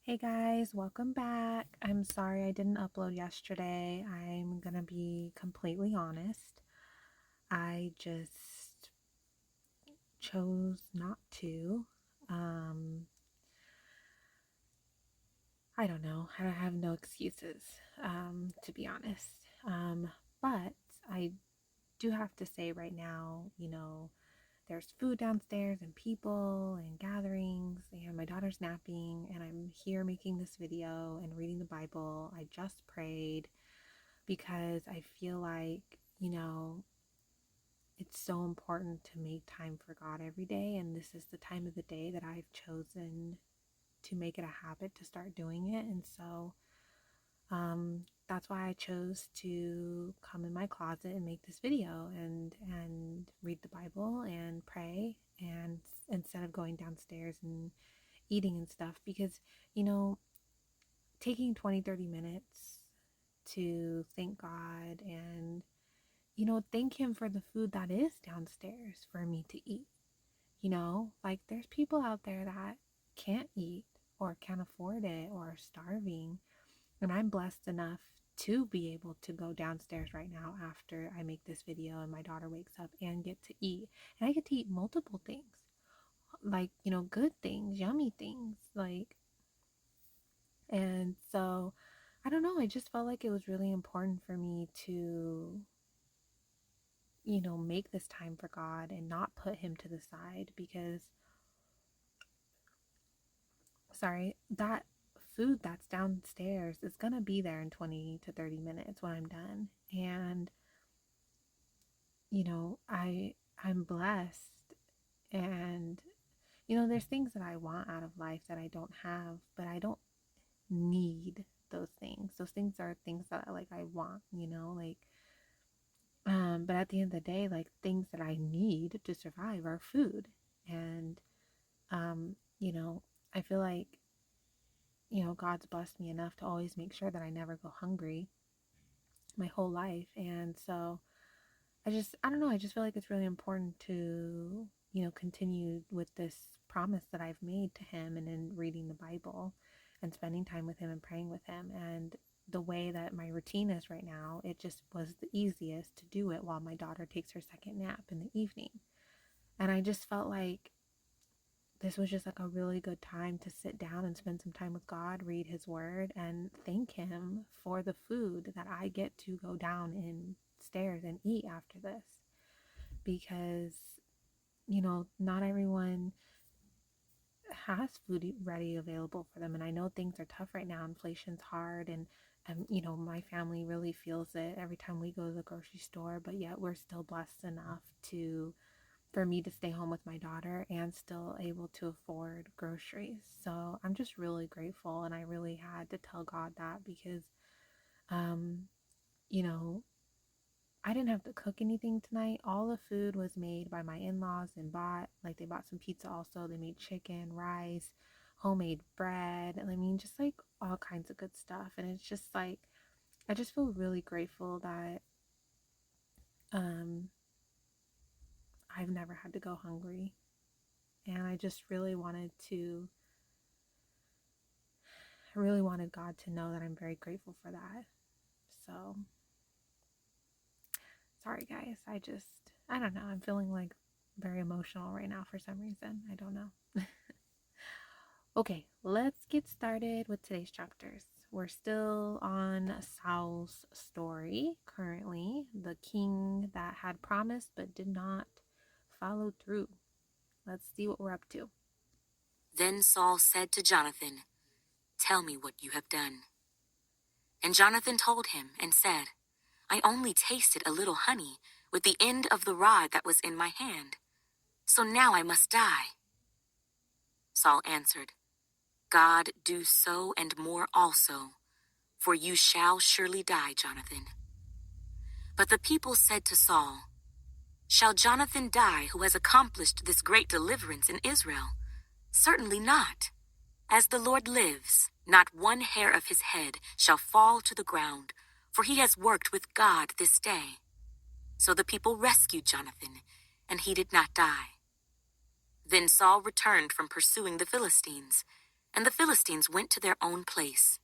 Hey guys, welcome back. I'm sorry I didn't upload yesterday. I'm gonna be completely honest. I just chose not to. Um, I don't know. I have no excuses, to be honest. But I do have to say right now, there's food downstairs and people and gatherings, and my daughter's napping, and I'm here making this video and reading the Bible. I just prayed because I feel like, it's so important to make time for God every day. And this is the time of the day that I've chosen to make it a habit to start doing it. And so that's why I chose to come in my closet and make this video and read the Bible and pray, and instead of going downstairs and eating and stuff, because you know taking 20-30 minutes to thank God and thank him for the food that is downstairs for me to eat. Like there's people out there that can't eat or can't afford it or are starving. And I'm blessed enough to be able to go downstairs right now after I make this video and my daughter wakes up and get to eat. And I get to eat multiple things, like, good things, yummy things. And so I don't know. I just felt like it was really important for me to make this time for God and not put him to the side because, sorry, that food that's downstairs is going to be there in 20 to 30 minutes when I'm done. And, I'm blessed. And, there's things that I want out of life that I don't have, but I don't need those things. Those things are things that I want, but at the end of the day, like things that I need to survive are food. And um, you know, I feel like, God's blessed me enough to always make sure that I never go hungry my whole life. And so I don't know, I just feel like it's really important to, continue with this promise that I've made to him, and in reading the Bible and spending time with him and praying with him. And the way that my routine is right now, it just was the easiest to do it while my daughter takes her second nap in the evening. And I just felt like this was just like a really good time to sit down and spend some time with God, read his word, and thank him for the food that I get to go down in stairs and eat after this. Because, not everyone has food ready available for them. And I know things are tough right now. Inflation's hard, and my family really feels it every time we go to the grocery store, but yet we're still blessed enough to for me to stay home with my daughter and still able to afford groceries. So I'm just really grateful, and I really had to tell God that because um you know I didn't have to cook anything tonight. All the food was made by my in-laws and they bought some pizza also. They made chicken, rice, homemade bread, and I mean just like all kinds of good stuff. And it's just like I just feel really grateful that um I've never had to go hungry. And I really wanted God to know that I'm very grateful for that. So, sorry guys. I don't know. I'm feeling like very emotional right now for some reason. I don't know. Okay, let's get started with today's chapters. We're still on Saul's story currently, the king that had promised but did not follow through. Let's see what we're up to. Then Saul said to Jonathan, "Tell me what you have done." And Jonathan told him and said, "I only tasted a little honey with the end of the rod that was in my hand. So now I must die." Saul answered, "God do so and more also, for you shall surely die, Jonathan." But the people said to Saul, "Shall Jonathan die who has accomplished this great deliverance in Israel? Certainly not. As the Lord lives, not one hair of his head shall fall to the ground, for he has worked with God this day." So the people rescued Jonathan, and he did not die. Then Saul returned from pursuing the Philistines, and the Philistines went to their own place.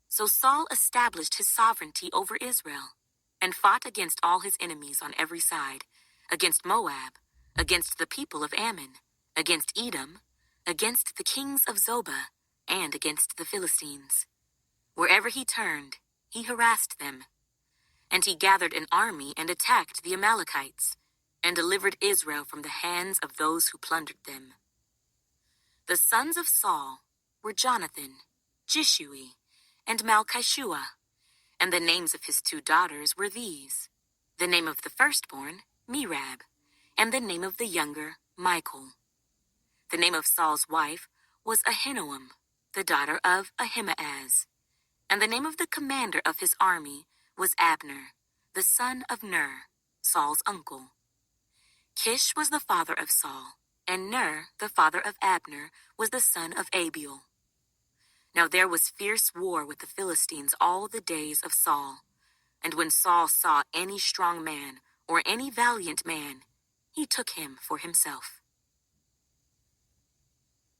So Saul established his sovereignty over Israel, and fought against all his enemies on every side, against Moab, against the people of Ammon, against Edom, against the kings of Zobah, and against the Philistines. Wherever he turned, he harassed them. And he gathered an army and attacked the Amalekites, and delivered Israel from the hands of those who plundered them. The sons of Saul were Jonathan, Jishui, and Malchishua, and the names of his 2 daughters were these: the name of the firstborn, Merab, and the name of the younger, Michal. The name of Saul's wife was Ahinoam, the daughter of Ahimaaz, and the name of the commander of his army was Abner, the son of Ner, Saul's uncle. Kish was the father of Saul, and Ner, the father of Abner, was the son of Abiel. Now there was fierce war with the Philistines all the days of Saul. And when Saul saw any strong man or any valiant man, he took him for himself.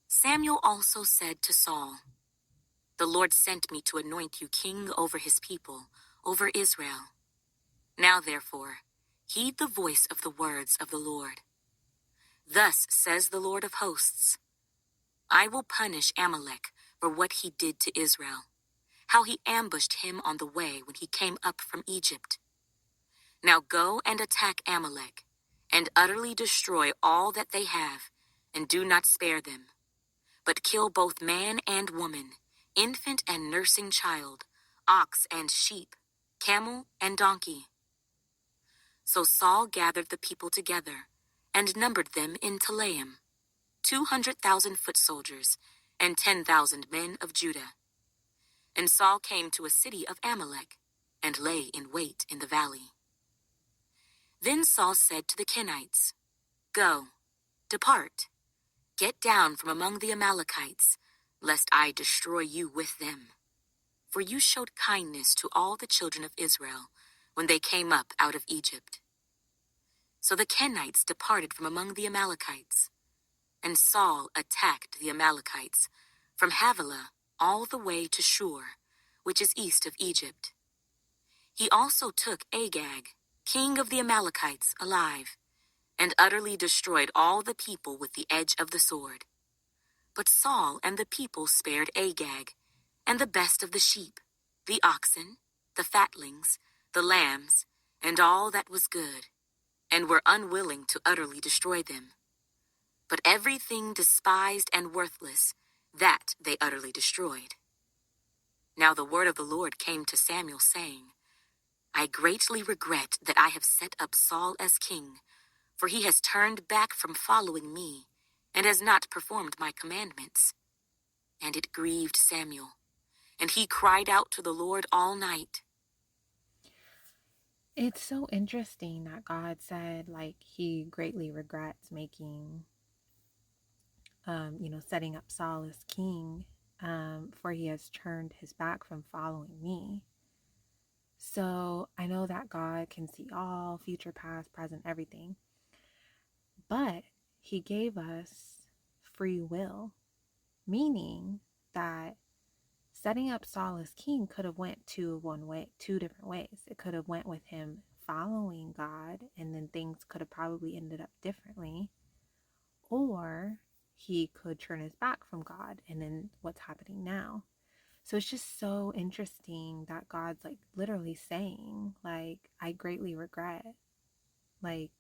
Samuel also said to Saul, "The Lord sent me to anoint you king over his people, over Israel. Now therefore, heed the voice of the words of the Lord. Thus says the Lord of hosts, I will punish Amalek for what he did to Israel, how he ambushed him on the way when he came up from Egypt. Now go and attack Amalek, and utterly destroy all that they have, and do not spare them, but kill both man and woman, infant and nursing child, ox and sheep, camel and donkey." So Saul gathered the people together, and numbered them in Telaim, 200,000 foot soldiers, and 10,000 men of Judah. And Saul came to a city of Amalek, and lay in wait in the valley. Then Saul said to the Kenites, "Go, depart, get down from among the Amalekites, lest I destroy you with them. For you showed kindness to all the children of Israel when they came up out of Egypt." So the Kenites departed from among the Amalekites, and Saul attacked the Amalekites from Havilah all the way to Shur, which is east of Egypt. He also took Agag, king of the Amalekites, alive, and utterly destroyed all the people with the edge of the sword. But Saul and the people spared Agag, and the best of the sheep, the oxen, the fatlings, the lambs, and all that was good, and were unwilling to utterly destroy them. But everything despised and worthless, that they utterly destroyed. Now the word of the Lord came to Samuel, saying, "I greatly regret that I have set up Saul as king, for he has turned back from following me, and has not performed my commandments." And it grieved Samuel, and he cried out to the Lord all night. It's so interesting that God said, like, he greatly regrets making, setting up Saul as king, for he has turned his back from following me. So I know that God can see all, future, past, present, everything. But he gave us free will, meaning that setting up Saul as king could have went two different ways. It could have went with him following God, and then things could have probably ended up differently. Or he could turn his back from God, and then what's happening now. So it's just so interesting that God's like literally saying, like, I greatly regret, like,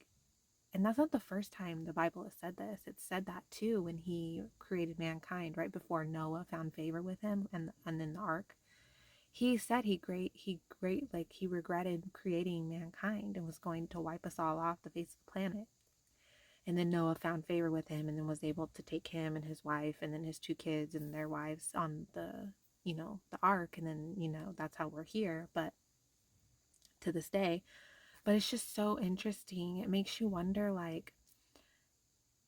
and that's not the first time the Bible has said this. It said that too when he created mankind right before Noah found favor with him and in the ark. He said he regretted creating mankind and was going to wipe us all off the face of the planet. And then Noah found favor with him and then was able to take him and his wife and then his 2 kids and their wives on the ark. And then, that's how we're here. But to this day, but it's just so interesting. It makes you wonder, like,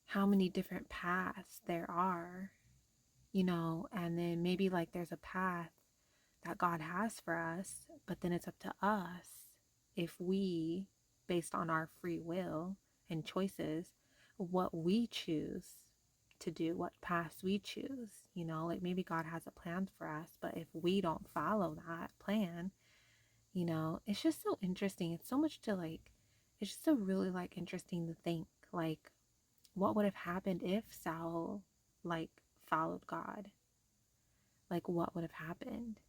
how many different paths there are, and then maybe like there's a path that God has for us, but then it's up to us if we, based on our free will and choices, what we choose to do, what path we choose. You know, like maybe God has a plan for us, but if we don't follow that plan, you know, it's just so interesting. It's so much to like, it's just so really like interesting to think like what would have happened if Saul like followed God? Like what would have happened?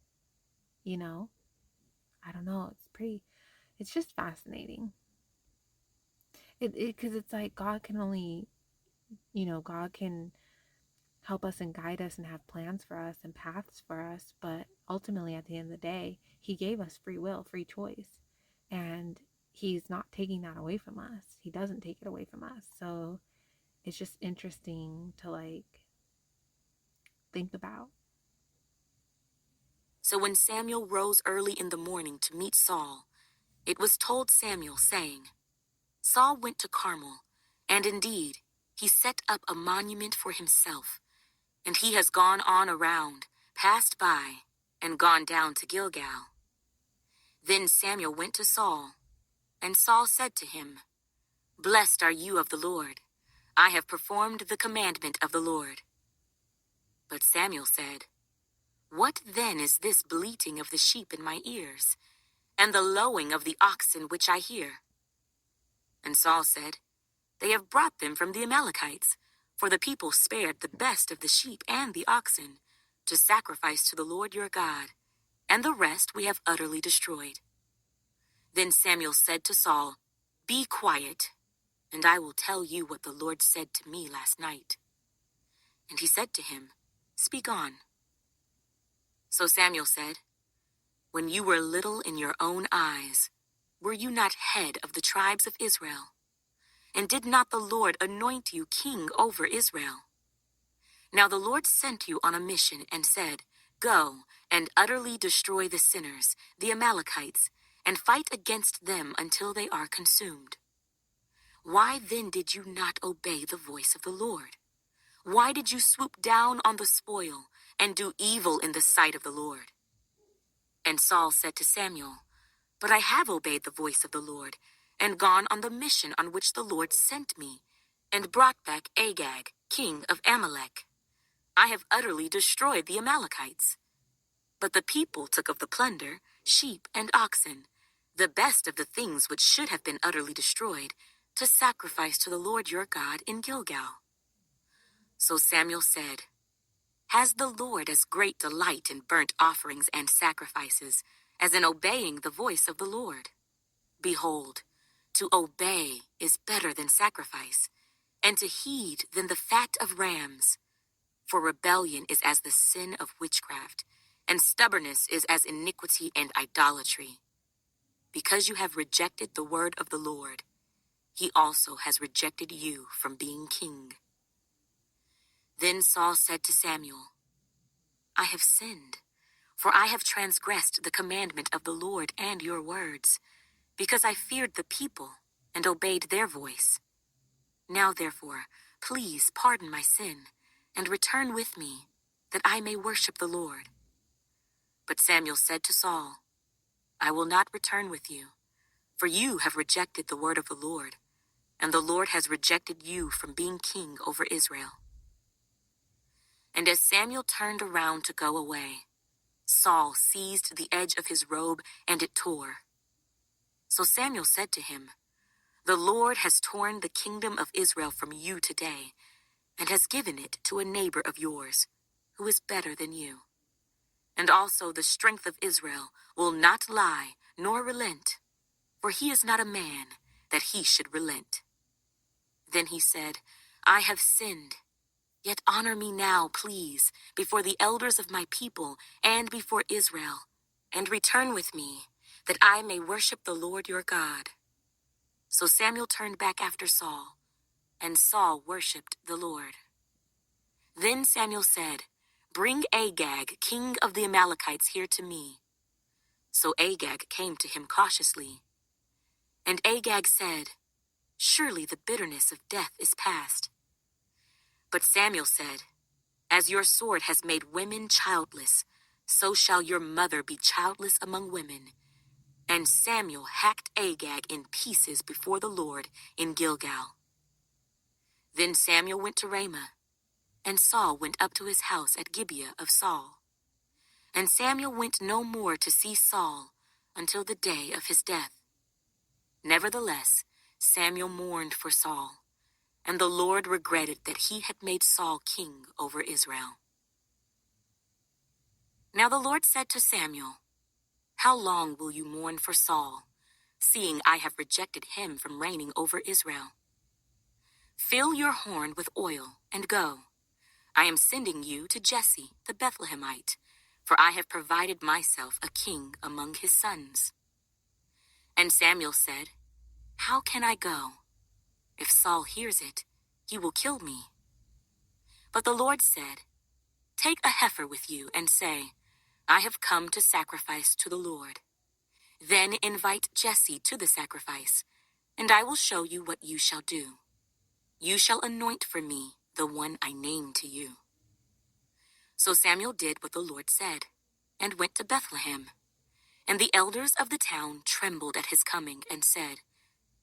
You know? I don't know. It's just fascinating. Because it's like God can only, you know, God can help us and guide us and have plans for us and paths for us. But ultimately, at the end of the day, He gave us free will, free choice. And He's not taking that away from us. He doesn't take it away from us. So it's just interesting to like think about. So when Samuel rose early in the morning to meet Saul, it was told Samuel, saying, Saul went to Carmel, and indeed, he set up a monument for himself, and he has gone on around, passed by, and gone down to Gilgal. Then Samuel went to Saul, and Saul said to him, Blessed are you of the Lord. I have performed the commandment of the Lord. But Samuel said, What then is this bleating of the sheep in my ears, and the lowing of the oxen which I hear? And Saul said, They have brought them from the Amalekites, for the people spared the best of the sheep and the oxen, to sacrifice to the Lord your God, and the rest we have utterly destroyed. Then Samuel said to Saul, Be quiet, and I will tell you what the Lord said to me last night. And he said to him, Speak on. So Samuel said, When you were little in your own eyes, were you not head of the tribes of Israel? And did not the Lord anoint you king over Israel? Now the Lord sent you on a mission and said, Go and utterly destroy the sinners, the Amalekites, and fight against them until they are consumed. Why then did you not obey the voice of the Lord? Why did you swoop down on the spoil and do evil in the sight of the Lord? And Saul said to Samuel, But I have obeyed the voice of the Lord, and gone on the mission on which the Lord sent me, and brought back Agag, king of Amalek. I have utterly destroyed the Amalekites. But the people took of the plunder, sheep and oxen, the best of the things which should have been utterly destroyed, to sacrifice to the Lord your God in Gilgal. So Samuel said, Has the Lord as great delight in burnt offerings and sacrifices as in obeying the voice of the Lord? Behold, to obey is better than sacrifice, and to heed than the fat of rams. For rebellion is as the sin of witchcraft, and stubbornness is as iniquity and idolatry. Because you have rejected the word of the Lord, he also has rejected you from being king. Then Saul said to Samuel, I have sinned, for I have transgressed the commandment of the Lord and your words, because I feared the people and obeyed their voice. Now therefore, please pardon my sin, and return with me, that I may worship the Lord. But Samuel said to Saul, I will not return with you, for you have rejected the word of the Lord, and the Lord has rejected you from being king over Israel. And as Samuel turned around to go away, Saul seized the edge of his robe, and it tore. So Samuel said to him, The Lord has torn the kingdom of Israel from you today, and has given it to a neighbor of yours, who is better than you. And also the strength of Israel will not lie nor relent, for he is not a man that he should relent. Then he said, I have sinned. Yet honor me now, please, before the elders of my people and before Israel, and return with me, that I may worship the Lord your God. So Samuel turned back after Saul, and Saul worshipped the Lord. Then Samuel said, Bring Agag, king of the Amalekites, here to me. So Agag came to him cautiously. And Agag said, Surely the bitterness of death is past. But Samuel said, As your sword has made women childless, so shall your mother be childless among women. And Samuel hacked Agag in pieces before the Lord in Gilgal. Then Samuel went to Ramah, And Saul went up to his house at Gibeah of Saul. And Samuel went no more to see Saul until the day of his death. Nevertheless, Samuel mourned for Saul, and the Lord regretted that he had made Saul king over Israel. Now the Lord said to Samuel, "How long will you mourn for Saul, seeing I have rejected him from reigning over Israel? Fill your horn with oil and go. I am sending you to Jesse the Bethlehemite, for I have provided myself a king among his sons." And Samuel said, "How can I go? If Saul hears it, he will kill me." But the Lord said, "Take a heifer with you and say, 'I have come to sacrifice to the Lord.' Then invite Jesse to the sacrifice, and I will show you what you shall do. You shall anoint for me the one I name to you." So Samuel did what the Lord said, and went to Bethlehem. And the elders of the town trembled at his coming and said,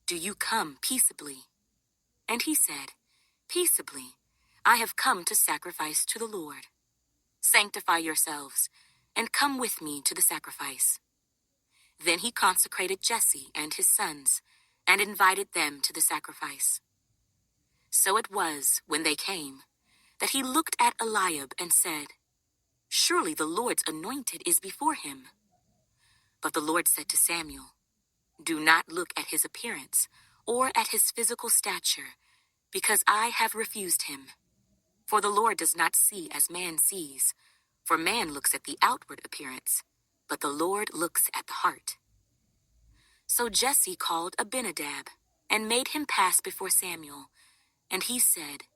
"Do you come peaceably?" And he said, "Peaceably. I have come to sacrifice to the Lord. Sanctify yourselves, and come with me to the sacrifice." Then he consecrated Jesse and his sons, and invited them to the sacrifice. So it was, when they came, that he looked at Eliab and said, "Surely the Lord's anointed is before him." But the Lord said to Samuel, "Do not look at his appearance or at his physical stature, because I have refused him. For the Lord does not see as man sees, for man looks at the outward appearance, but the Lord looks at the heart." So Jesse called Abinadab and made him pass before Samuel, and he said,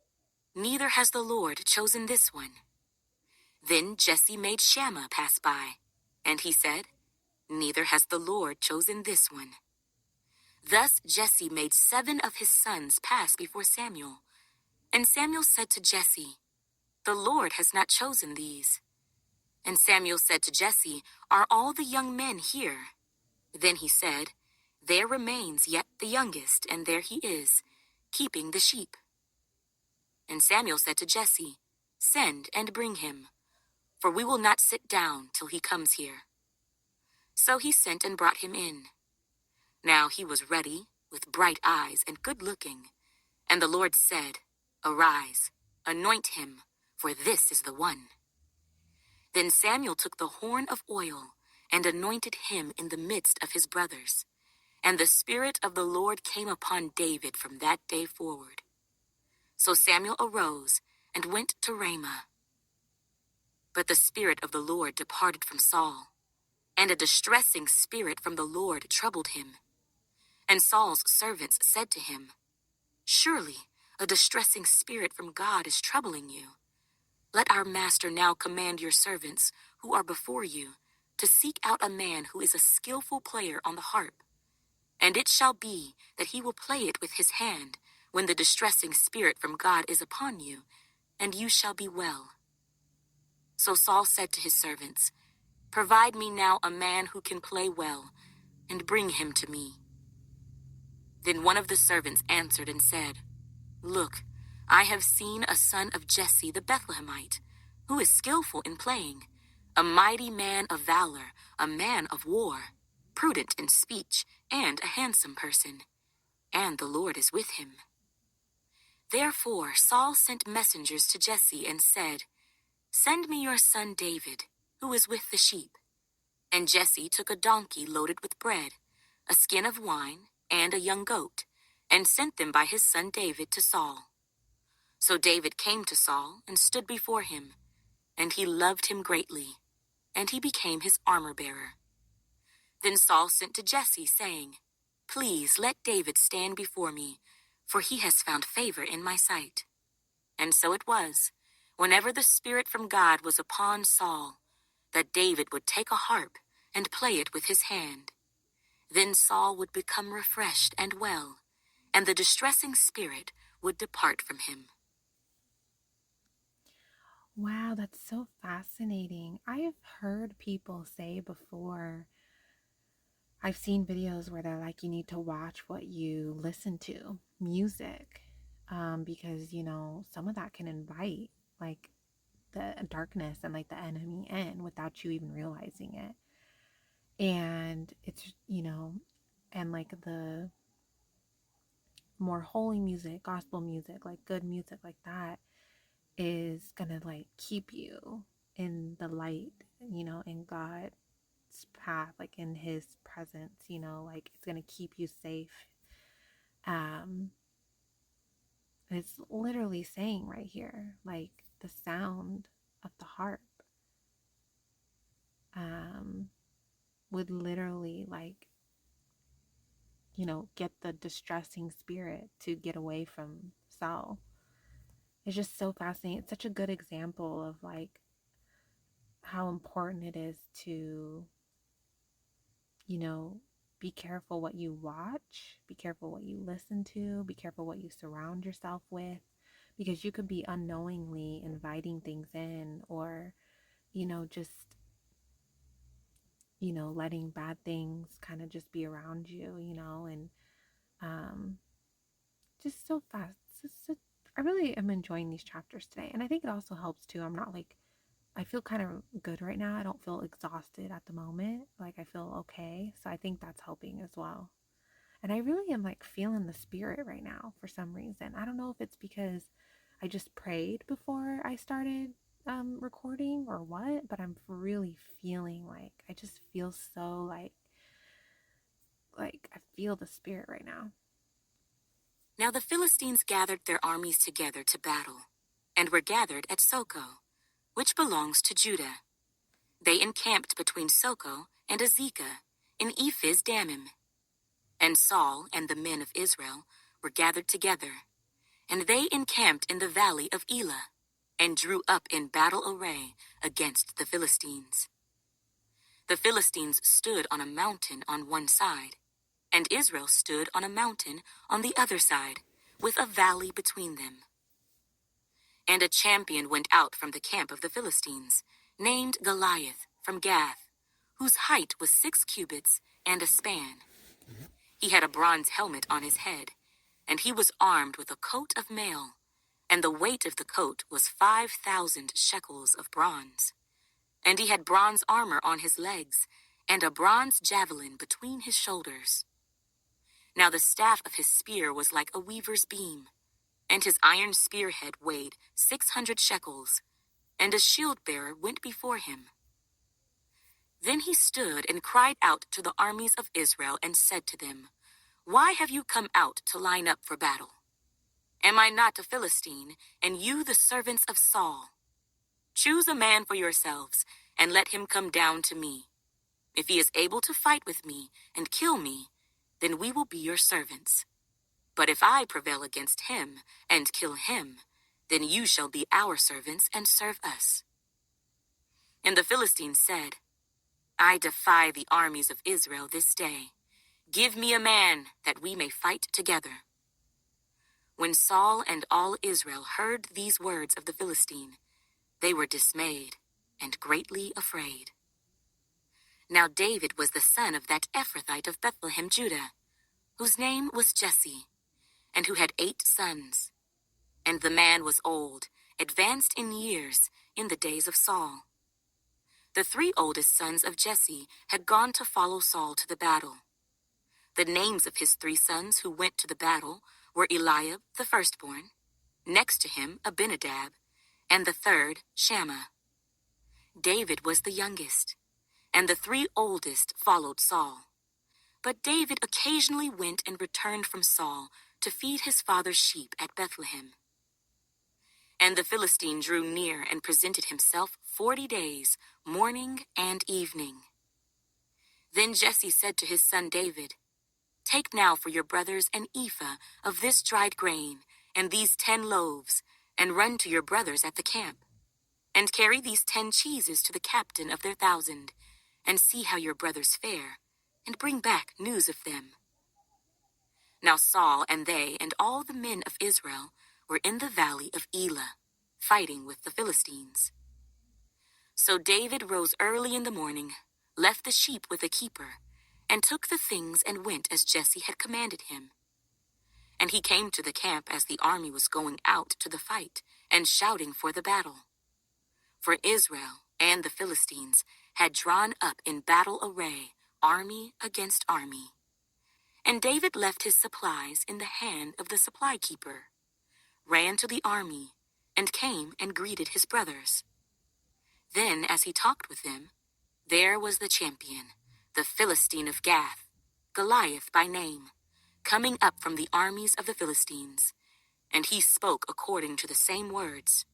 "Neither has the Lord chosen this one." Then Jesse made Shammah pass by, and he said, "Neither has the Lord chosen this one." Thus Jesse made 7 of his sons pass before Samuel. And Samuel said to Jesse, "The Lord has not chosen these." And Samuel said to Jesse, "Are all the young men here?" Then he said, "There remains yet the youngest, and there he is, keeping the sheep." And Samuel said to Jesse, "Send and bring him, for we will not sit down till he comes here." So he sent and brought him in. Now he was ruddy, with bright eyes and good looking. And the Lord said, "Arise, anoint him, for this is the one." Then Samuel took the horn of oil and anointed him in the midst of his brothers. And the Spirit of the Lord came upon David from that day forward. So Samuel arose and went to Ramah. But the Spirit of the Lord departed from Saul, and a distressing spirit from the Lord troubled him. And Saul's servants said to him, "Surely a distressing spirit from God is troubling you. Let our master now command your servants, who are before you, to seek out a man who is a skillful player on the harp. And it shall be that he will play it with his hand when the distressing spirit from God is upon you, and you shall be well." So Saul said to his servants, "Provide me now a man who can play well, and bring him to me." Then one of the servants answered and said, "Look, I have seen a son of Jesse the Bethlehemite, who is skillful in playing, a mighty man of valor, a man of war, prudent in speech, and a handsome person, and the Lord is with him." Therefore Saul sent messengers to Jesse and said, "Send me your son David, who is with the sheep." And Jesse took a donkey loaded with bread, a skin of wine, and a young goat, and sent them by his son David to Saul. So David came to Saul and stood before him, and he loved him greatly, and he became his armor-bearer. Then Saul sent to Jesse, saying, "Please let David stand before me, for he has found favor in my sight." And so it was, whenever the Spirit from God was upon Saul, that David would take a harp and play it with his hand. Then Saul would become refreshed and well, and the distressing spirit would depart from him. Wow, that's so fascinating. I have heard people say before, I've seen videos where they're like, you need to watch what you listen to, music, because, some of that can invite like the darkness and like the enemy in without you even realizing it. And it's, and like the more holy music, gospel music, like good music like that is gonna like keep you in the light, in God's path, like in his presence, like it's gonna keep you safe. Um it's literally saying right here, like the sound of the harp um would literally like, get the distressing spirit to get away from Saul. It's just so fascinating. It's such a good example of like how important it is to, you know, be careful what you watch, be careful what you listen to, be careful what you surround yourself with, because you could be unknowingly inviting things in, or, just, letting bad things kind of just be around you, and um, just so fast. I really am enjoying these chapters today. And I think it also helps too. I'm not like, I feel kind of good right now. I don't feel exhausted at the moment. Like I feel okay. So I think that's helping as well. And I really am like feeling the spirit right now for some reason. I don't know if it's because I just prayed before I started recording or what, but I'm really feeling like I just feel so like I feel the spirit right now. Now the Philistines gathered their armies together to battle, and were gathered at Soko, which belongs to Judah. They encamped between Soko and Azekah in Ephes Dammim. And Saul and the men of Israel were gathered together, and they encamped in the valley of Elah, and drew up in battle array against the Philistines. The Philistines stood on a mountain on one side, and Israel stood on a mountain on the other side, with a valley between them. And a champion went out from the camp of the Philistines, named Goliath from Gath, whose height was 6 cubits and a span. He had a bronze helmet on his head, and he was armed with a coat of mail, and the weight of the coat was 5,000 shekels of bronze. And he had bronze armor on his legs, and a bronze javelin between his shoulders. Now the staff of his spear was like a weaver's beam, and his iron spearhead weighed 600 shekels, and a shield-bearer went before him. Then he stood and cried out to the armies of Israel and said to them, "Why have you come out to line up for battle? Am I not a Philistine, and you the servants of Saul? Choose a man for yourselves, and let him come down to me. If he is able to fight with me and kill me, then we will be your servants. But if I prevail against him and kill him, then you shall be our servants and serve us." And the Philistines said, "I defy the armies of Israel this day. Give me a man that we may fight together." When Saul and all Israel heard these words of the Philistine, they were dismayed and greatly afraid. Now David was the son of that Ephrathite of Bethlehem, Judah, whose name was Jesse, and who had 8 sons. And the man was old, advanced in years, in the days of Saul. The 3 oldest sons of Jesse had gone to follow Saul to the battle. The names of his 3 sons who went to the battle were Eliab, the firstborn, next to him Abinadab, and the third Shammah. David was the youngest, and the 3 oldest followed Saul. But David occasionally went and returned from Saul to feed his father's sheep at Bethlehem. And the Philistine drew near and presented himself 40 days, morning and evening. Then Jesse said to his son David, "Take now for your brothers an ephah of this dried grain, and these 10 loaves, and run to your brothers at the camp. And carry these 10 cheeses to the captain of their 1,000, and see how your brothers fare, and bring back news of them." Now Saul and they and all the men of Israel were in the valley of Elah, fighting with the Philistines. So David rose early in the morning, left the sheep with a keeper, and took the things and went as Jesse had commanded him. And he came to the camp as the army was going out to the fight and shouting for the battle. For Israel and the Philistines had drawn up in battle array, army against army. And David left his supplies in the hand of the supply keeper, ran to the army, and came and greeted his brothers. Then, as he talked with them, there was the champion, the Philistine of Gath, Goliath by name, coming up from the armies of the Philistines, and he spoke according to the same words.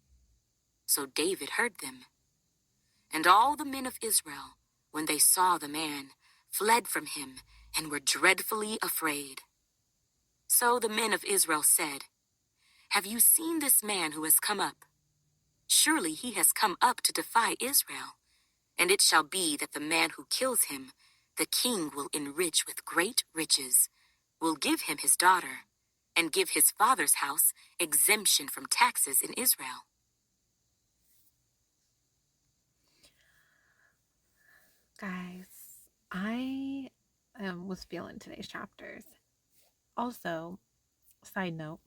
So David heard them. And all the men of Israel, when they saw the man, fled from him and were dreadfully afraid. So the men of Israel said, "Have you seen this man who has come up? Surely he has come up to defy Israel. And it shall be that the man who kills him, the king will enrich with great riches, will give him his daughter, and give his father's house exemption from taxes in Israel." Guys, I was feeling today's chapters. Also, side note,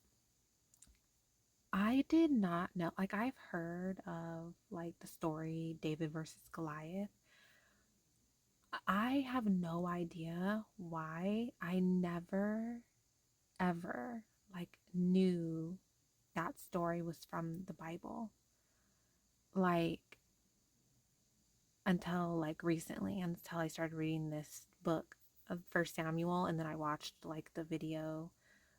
I did not know, like I've heard of like the story David versus Goliath. I have no idea why I never ever like knew that story was from the Bible. Like until like recently, until I started reading this book of First Samuel, and then I watched like the video,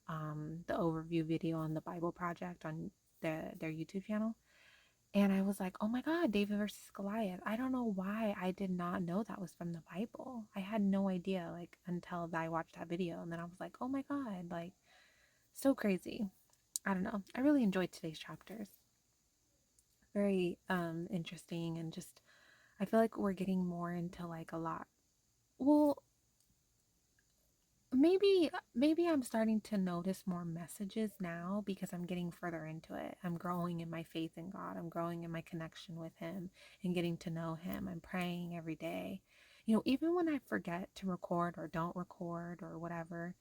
the overview video on the Bible Project on their YouTube channel. And I was like, oh my God, David versus Goliath. I don't know why I did not know that was from the Bible. I had no idea, like, until I watched that video. And then I was like, oh my God, like, so crazy. I don't know. I really enjoyed today's chapters. Very interesting, and just, I feel like we're getting more into like a lot. Well, maybe I'm starting to notice more messages now because I'm getting further into it. I'm growing in my faith in God. I'm growing in my connection with him and getting to know him. I'm praying every day. You know, even when I forget to record or don't record or whatever,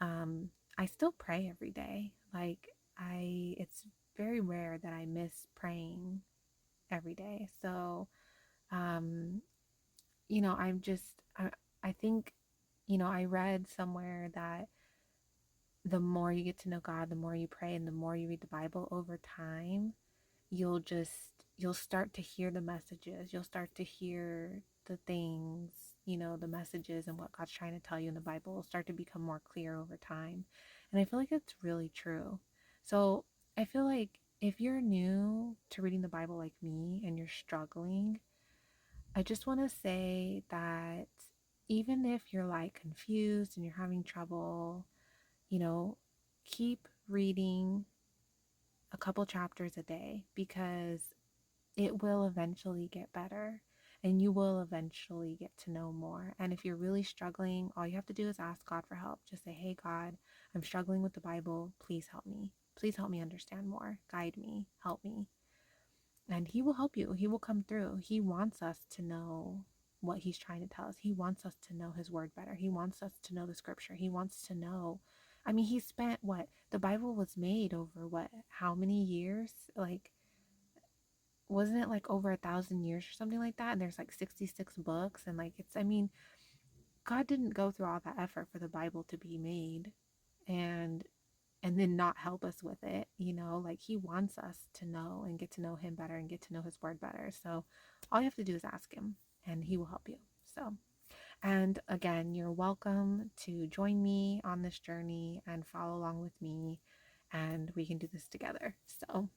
I still pray every day. Like it's very rare that I miss praying every day. So, um, you know, I think, you know, I read somewhere that the more you get to know God, the more you pray, and the more you read the Bible over time, you'll start to hear the messages. You'll start to hear the things, you know, the messages and what God's trying to tell you in the Bible will start to become more clear over time. And I feel like it's really true. So I feel like if you're new to reading the Bible like me and you're struggling, I just want to say that even if you're like confused and you're having trouble, you know, keep reading a couple chapters a day, because it will eventually get better and you will eventually get to know more. And if you're really struggling, all you have to do is ask God for help. Just say, "Hey, God, I'm struggling with the Bible. Please help me. Please help me understand more. Guide me. Help me." And he will help you. He will come through. He wants us to know what he's trying to tell us. He wants us to know his word better. He wants us to know the scripture. He wants to know. I mean, he spent what? The Bible was made over what? How many years? Like, wasn't it like over 1,000 years or something like that? And there's like 66 books. And like, I mean, God didn't go through all that effort for the Bible to be made. And then not help us with it, you know, like he wants us to know and get to know him better and get to know his word better. So all you have to do is ask him and he will help you. So, and again, you're welcome to join me on this journey and follow along with me, and we can do this together. So,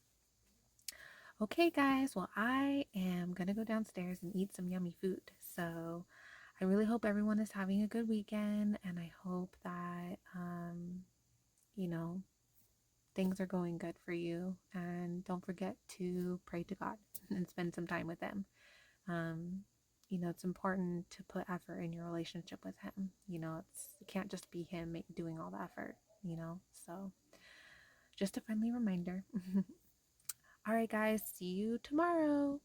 okay, guys, well, I am gonna go downstairs and eat some yummy food. So I really hope everyone is having a good weekend, and I hope that you know, things are going good for you. And don't forget to pray to God and spend some time with him. Um, you know, it's important to put effort in your relationship with him. You know, it can't just be him doing all the effort, you know. So just a friendly reminder. All right, guys, see you tomorrow.